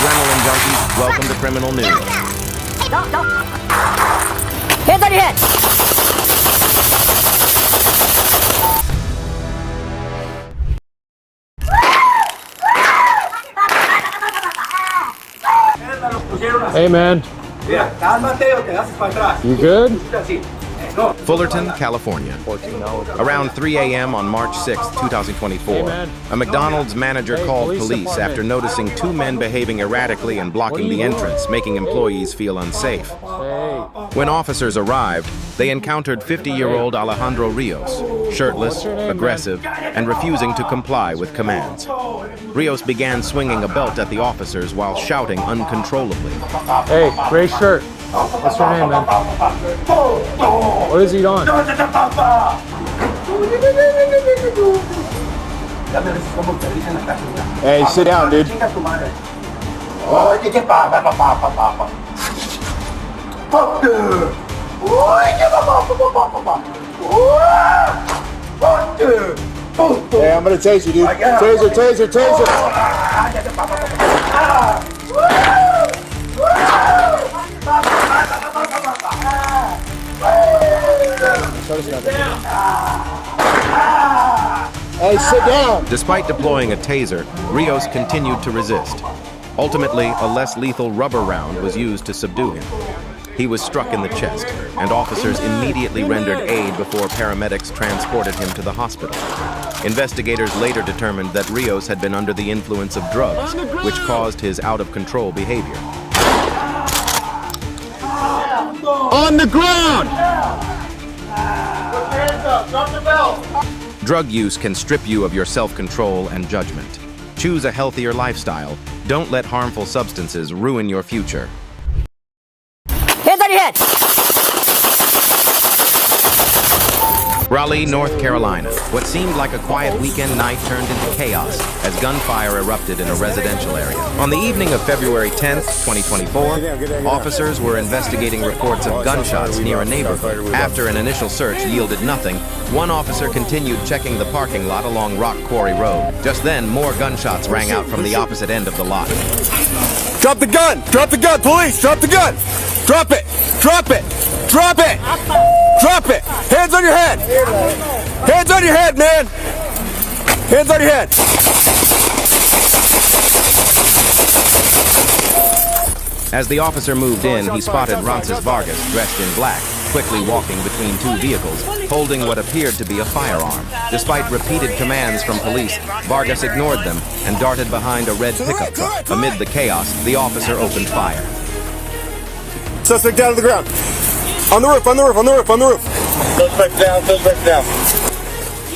adrenaline junkies, welcome to criminal news. No. Hands on your head. Hey, man. You good? Fullerton, California. Around 3 a.m. on March 6, 2024, a McDonald's manager called police after noticing two men behaving erratically and blocking the entrance, making employees feel unsafe. When officers arrived, they encountered 50-year-old Alejandro Rios, shirtless, aggressive, and refusing to comply with commands. Rios began swinging a belt at the officers while shouting uncontrollably. Hey, gray shirt. What's your name, man? What is he on? Hey, sit down, dude. Hey, I'm gonna tase you, dude. Taser. Hey, sit down! Despite deploying a taser, Rios continued to resist. Ultimately, a less lethal rubber round was used to subdue him. He was struck in the chest, and officers immediately rendered aid before paramedics transported him to the hospital. Investigators later determined that Rios had been under the influence of drugs, which caused his out-of-control behavior. On the ground! Drop the belt! Drug use can strip you of your self-control and judgment. Choose a healthier lifestyle. Don't let harmful substances ruin your future. Hands on your head. Raleigh, North Carolina. What seemed like a quiet weekend night turned into chaos as gunfire erupted in a residential area. On the evening of February 10th, 2024, officers were investigating reports of gunshots near a neighborhood. After an initial search yielded nothing, one officer continued checking the parking lot along Rock Quarry Road. Just then, more gunshots rang out from the opposite end of the lot. Drop the gun! Drop the gun! Police! Drop the gun! Drop it! Drop it! Drop it! Drop it! Hands on your head! Hands on your head, man! Hands on your head! As the officer moved in, he spotted Rances Vargas, dressed in black, quickly walking between two vehicles, holding what appeared to be a firearm. Despite repeated commands from police, Vargas ignored them and darted behind a red pickup truck. Amid the chaos, the officer opened fire. Suspect down to the ground. On the roof, on the roof, on the roof, on the roof. Suspect down, suspect down.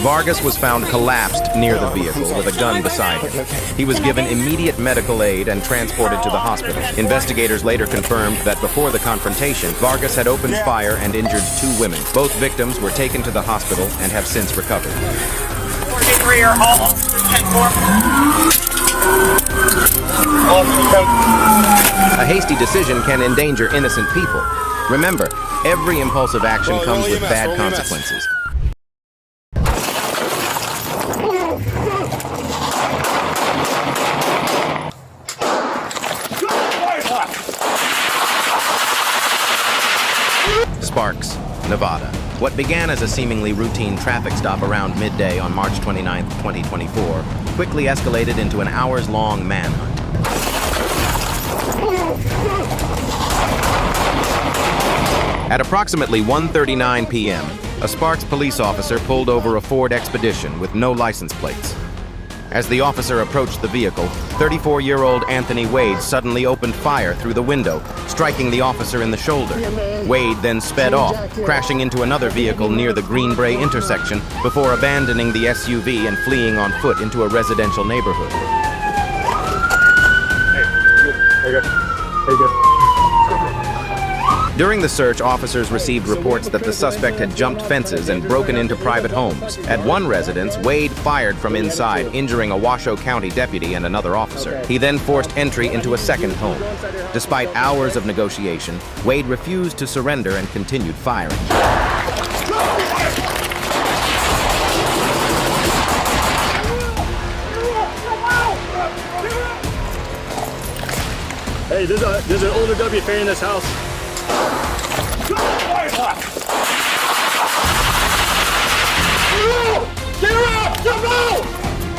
Vargas was found collapsed near the vehicle with a gun beside him. He was given immediate medical aid and transported to the hospital. Investigators later confirmed that before the confrontation, Vargas had opened fire and injured two women. Both victims were taken to the hospital and have since recovered. A hasty decision can endanger innocent people. Remember, every impulsive action comes with bad consequences. Sparks, Nevada. What began as a seemingly routine traffic stop around midday on March 29, 2024, quickly escalated into an hours-long manhunt. At approximately 1:39 p.m., a Sparks police officer pulled over a Ford Expedition with no license plates. As the officer approached the vehicle, 34-year-old Anthony Wade suddenly opened fire through the window, striking the officer in the shoulder. Wade then sped off, crashing into another vehicle near the Green Bray intersection before abandoning the SUV and fleeing on foot into a residential neighborhood. During the search, officers received reports that the suspect had jumped fences and broken into private homes. At one residence, Wade fired from inside, injuring a Washoe County deputy and another officer. He then forced entry into a second home. Despite hours of negotiation, Wade refused to surrender and continued firing. There's an older WFA in this house. Get her up! Jump out!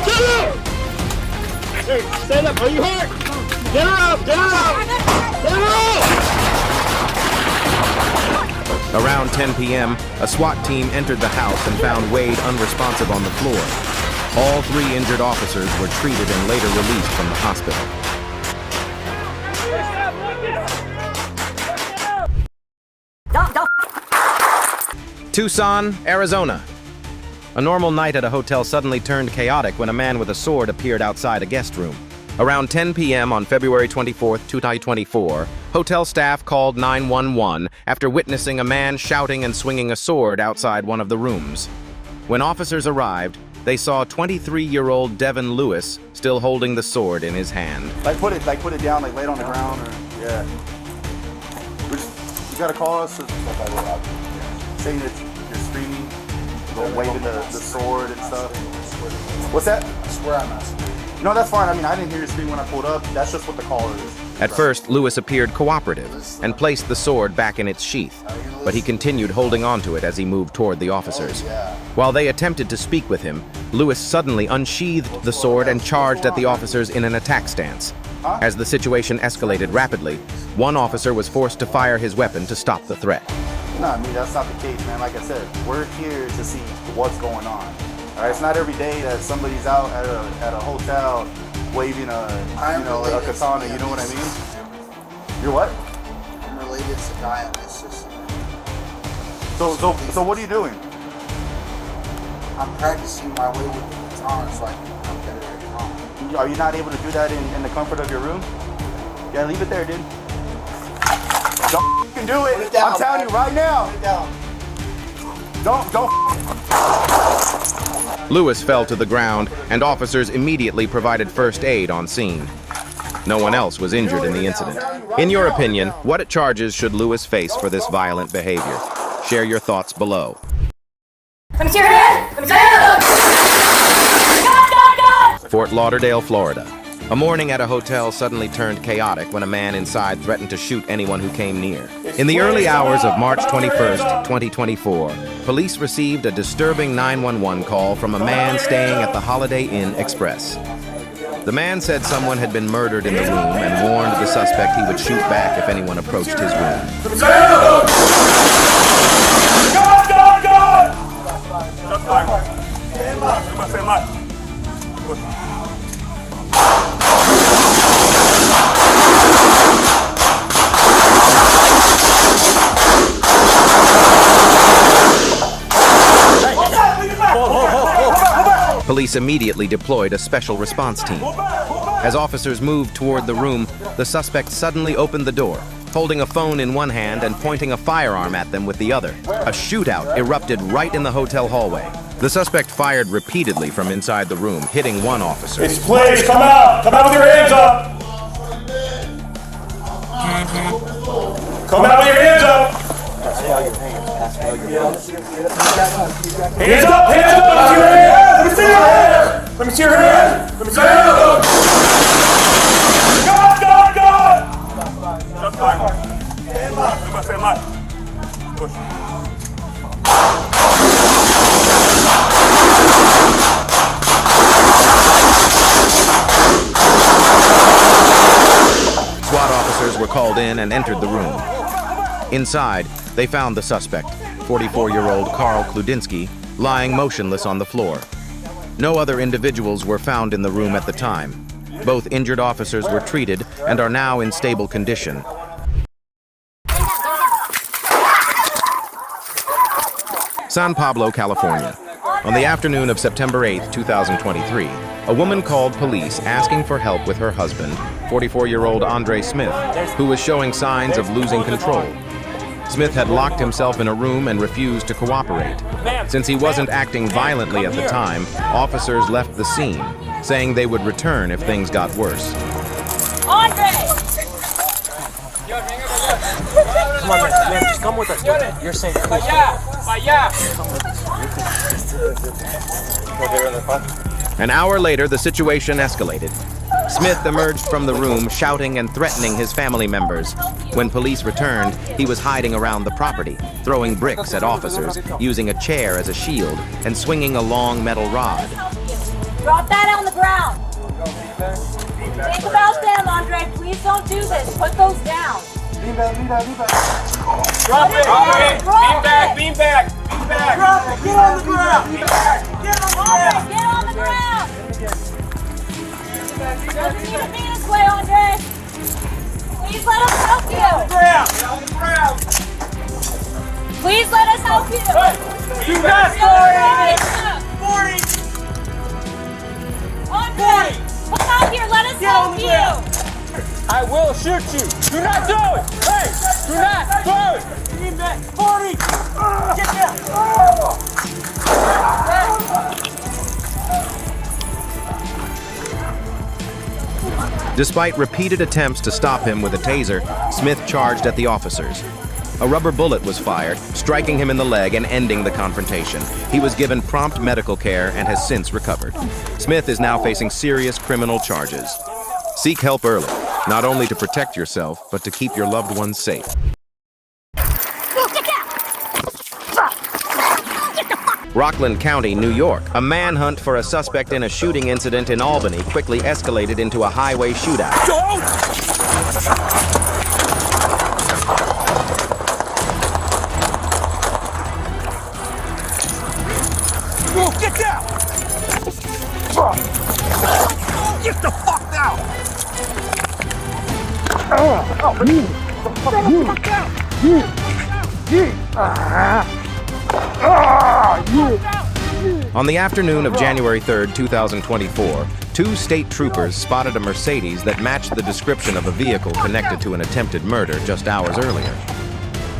Get her! Hey, stand up. Are you hurt? Get her up! Get her up! Get her up! Around 10 p.m., a SWAT team entered the house and found Wade unresponsive on the floor. All 3 injured officers were treated and later released from the hospital. Don't. Tucson, Arizona. A normal night at a hotel suddenly turned chaotic when a man with a sword appeared outside a guest room. Around 10 p.m. on February 24, 2024, hotel staff called 911 after witnessing a man shouting and swinging a sword outside one of the rooms. When officers arrived, they saw 23-year-old Devin Lewis still holding the sword in his hand. Put it down, lay it on the ground, or yeah. You gotta call us saying that you're screaming, waving the sword and stuff. What's that? I swear I'm not screaming. No, that's fine. I mean, I didn't hear you scream when I pulled up. That's just what the caller is. At first, Lewis appeared cooperative and placed the sword back in its sheath, but he continued holding onto it as he moved toward the officers. While they attempted to speak with him, Lewis suddenly unsheathed the sword and charged at the officers in an attack stance. As the situation escalated rapidly, one officer was forced to fire his weapon to stop the threat. No, I mean, that's not the case, man. Like I said, we're here to see what's going on. All right, it's not every day that somebody's out at a hotel waving a katana. You know what I mean? You're what? I'm related to Guy on this system. So what are you doing? I'm practicing my way with the katana so I can become better at katana. Are you not able to do that in the comfort of your room? Yeah, leave it there, dude. Don't f***ing do it. Put it down, I'm telling you right now. Put it down. Don't. Lewis fell to the ground, and officers immediately provided first aid on scene. No one else was injured in the incident. In your opinion, what charges should Lewis face for this violent behavior? Share your thoughts below. Let me see your hand! Let me see your hand! God! Fort Lauderdale, Florida. A morning at a hotel suddenly turned chaotic when a man inside threatened to shoot anyone who came near. In the early hours of March 21st, 2024, police received a disturbing 911 call from a man staying at the Holiday Inn Express. The man said someone had been murdered in the room and warned the suspect he would shoot back if anyone approached his room. Police immediately deployed a special response team. As officers moved toward the room, the suspect suddenly opened the door, holding a phone in one hand and pointing a firearm at them with the other. A shootout erupted right in the hotel hallway. The suspect fired repeatedly from inside the room, hitting one officer. Please, come out! Come out with your hands up! Come out with your hands up! Hands up! Hands up! Let me see your hands! Let me see your hands! Let me see your hands! God! Stand by. Push. SWAT officers were called in and entered the room. Inside, they found the suspect, 44-year-old Carl Kludinsky, lying motionless on the floor. No other individuals were found in the room at the time. Both injured officers were treated and are now in stable condition. San Pablo, California. On the afternoon of September 8, 2023, a woman called police asking for help with her husband, 44-year-old Andre Smith, who was showing signs of losing control. Smith had locked himself in a room and refused to cooperate. Since he wasn't acting violently at the time, officers left the scene, saying they would return if things got worse. Andre! Come on, man, just come with us. You're safe. An hour later, the situation escalated. Smith emerged from the room shouting and threatening his family members. When police returned, he was hiding around the property, throwing bricks at officers, using a chair as a shield, and swinging a long metal rod. Drop that on the ground. Think about them, Andre. Please don't do this. Put those down. Drop it! Drop it. Beam back! Drop it! Get on the ground! Get on the ground! Andre, get on the ground. Doesn't need to be this way, Andre. Please let us help you. Get on the ground! Please let us help you. You got 40. Andre, come out here. Let us help you. I will shoot you! Do not do it! Hey! Do not do it! Beam back! 40! Get down! Despite repeated attempts to stop him with a taser, Smith charged at the officers. A rubber bullet was fired, striking him in the leg and ending the confrontation. He was given prompt medical care and has since recovered. Smith is now facing serious criminal charges. Seek help early, not only to protect yourself, but to keep your loved ones safe. Rockland County, New York. A manhunt for a suspect in a shooting incident in Albany quickly escalated into a highway shootout. Get down! Get the fuck down! On the afternoon of January 3rd, 2024, two state troopers spotted a Mercedes that matched the description of a vehicle connected to an attempted murder just hours earlier.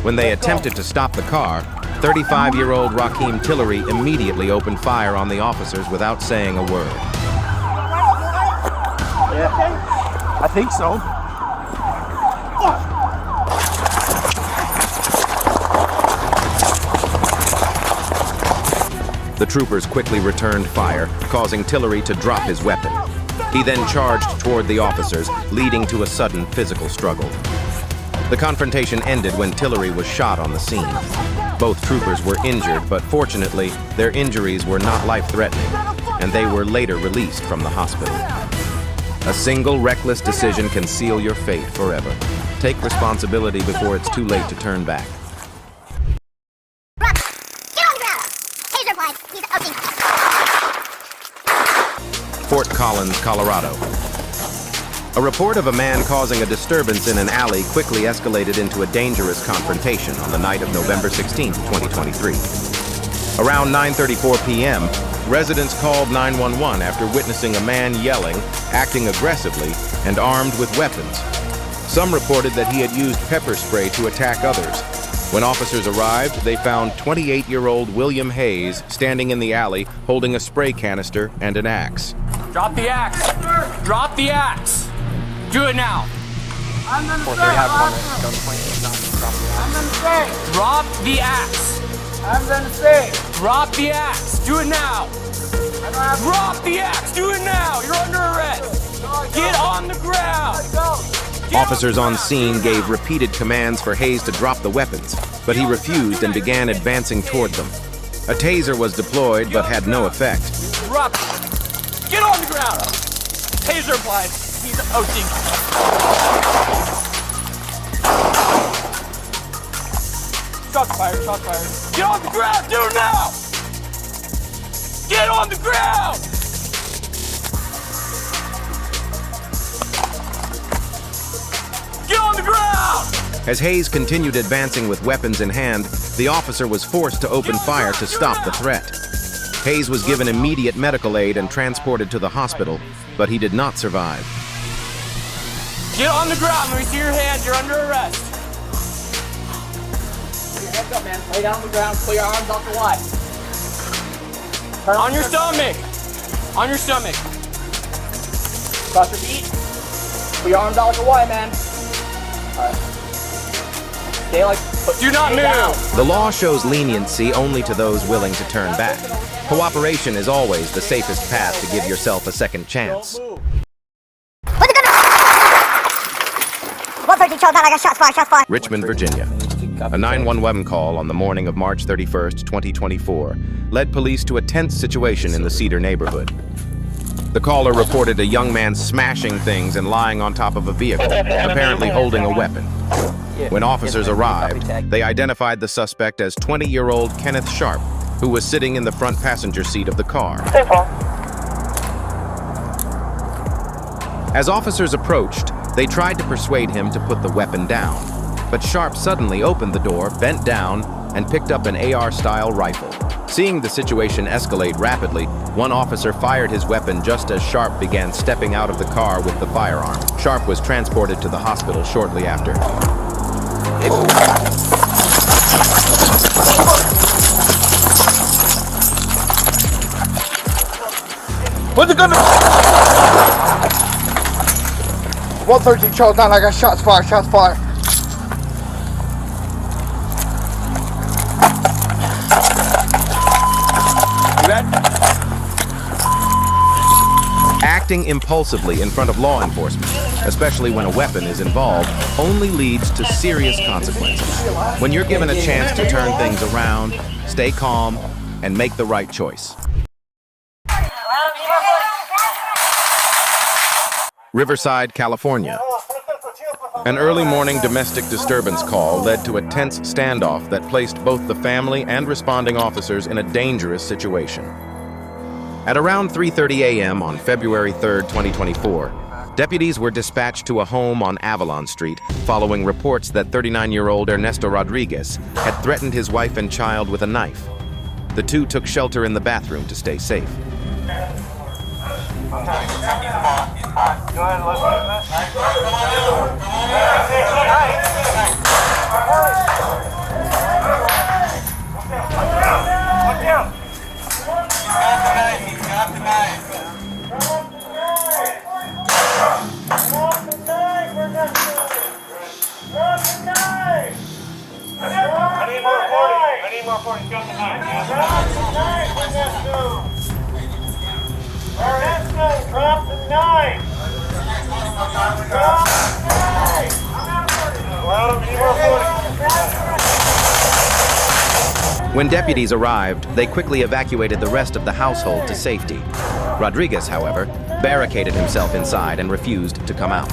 When they attempted to stop the car, 35-year-old Raheem Tillery immediately opened fire on the officers without saying a word. Yeah, I think so. The troopers quickly returned fire, causing Tillery to drop his weapon. He then charged toward the officers, leading to a sudden physical struggle. The confrontation ended when Tillery was shot on the scene. Both troopers were injured, but fortunately, their injuries were not life-threatening, and they were later released from the hospital. A single reckless decision can seal your fate forever. Take responsibility before it's too late to turn back. Fort Collins, Colorado. A report of a man causing a disturbance in an alley quickly escalated into a dangerous confrontation on the night of November 16, 2023. Around 9:34 p.m., residents called 911 after witnessing a man yelling, acting aggressively, and armed with weapons. Some reported that he had used pepper spray to attack others. When officers arrived, they found 28-year-old William Hayes standing in the alley holding a spray canister and an axe. Drop the axe! Drop the axe! Do it now! I'm gonna say, Drop the axe! I'm gonna say, Drop the axe! Do it now! Drop the axe! Do it now! You're under arrest! Get on the ground! Officers on scene gave repeated commands for Hayes to drop the weapons, but he refused and began advancing toward them. A taser was deployed but had no effect. Drop! Get on the ground! Taser applied. He's outing. Shots fired, shots fired. Get on the ground! Do it now! Get on the ground! Get on the ground! As Hayes continued advancing with weapons in hand, the officer was forced to open fire to stop the threat. Hayes was given immediate medical aid and transported to the hospital, but he did not survive. Get on the ground. Let me see your hands. You're under arrest. Put your hands up, man. Lay down on the ground. Pull your arms off the wide. On your stomach. On your stomach. Cross your feet. Put your arms out like a Y, man. Alright. Stay like... Do not move. The law shows leniency only to those willing to turn back. Cooperation is always the safest path to give yourself a second chance. Charles 9, I got shots fired, shots fired. Richmond, Virginia. A 911 call on the morning of March 31st, 2024, led police to a tense situation in the Cedar neighborhood. The caller reported a young man smashing things and lying on top of a vehicle, apparently holding a weapon. When officers arrived, they identified the suspect as 20-year-old Kenneth Sharp, who was sitting in the front passenger seat of the car. As officers approached, they tried to persuade him to put the weapon down, but Sharp suddenly opened the door, bent down, and picked up an AR-style rifle. Seeing the situation escalate rapidly, one officer fired his weapon just as Sharp began stepping out of the car with the firearm. Sharp was transported to the hospital shortly after. Put the gun to 113 Charles 9, I got shots fired, shots fired. Acting impulsively in front of law enforcement, especially when a weapon is involved, only leads to serious consequences. When you're given a chance to turn things around, stay calm and make the right choice. Riverside, California. An early morning domestic disturbance call led to a tense standoff that placed both the family and responding officers in a dangerous situation. At around 3:30 a.m. on February 3rd, 2024, deputies were dispatched to a home on Avalon Street following reports that 39-year-old Ernesto Rodriguez had threatened his wife and child with a knife. The two took shelter in the bathroom to stay safe. Drop the knife! When deputies arrived, they quickly evacuated the rest of the household to safety. Rodriguez, however, barricaded himself inside and refused to come out.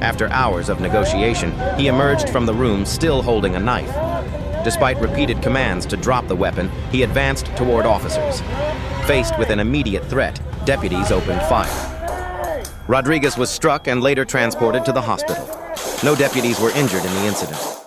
After hours of negotiation, he emerged from the room still holding a knife. Despite repeated commands to drop the weapon, he advanced toward officers. Faced with an immediate threat, deputies opened fire. Rodriguez was struck and later transported to the hospital. No deputies were injured in the incident.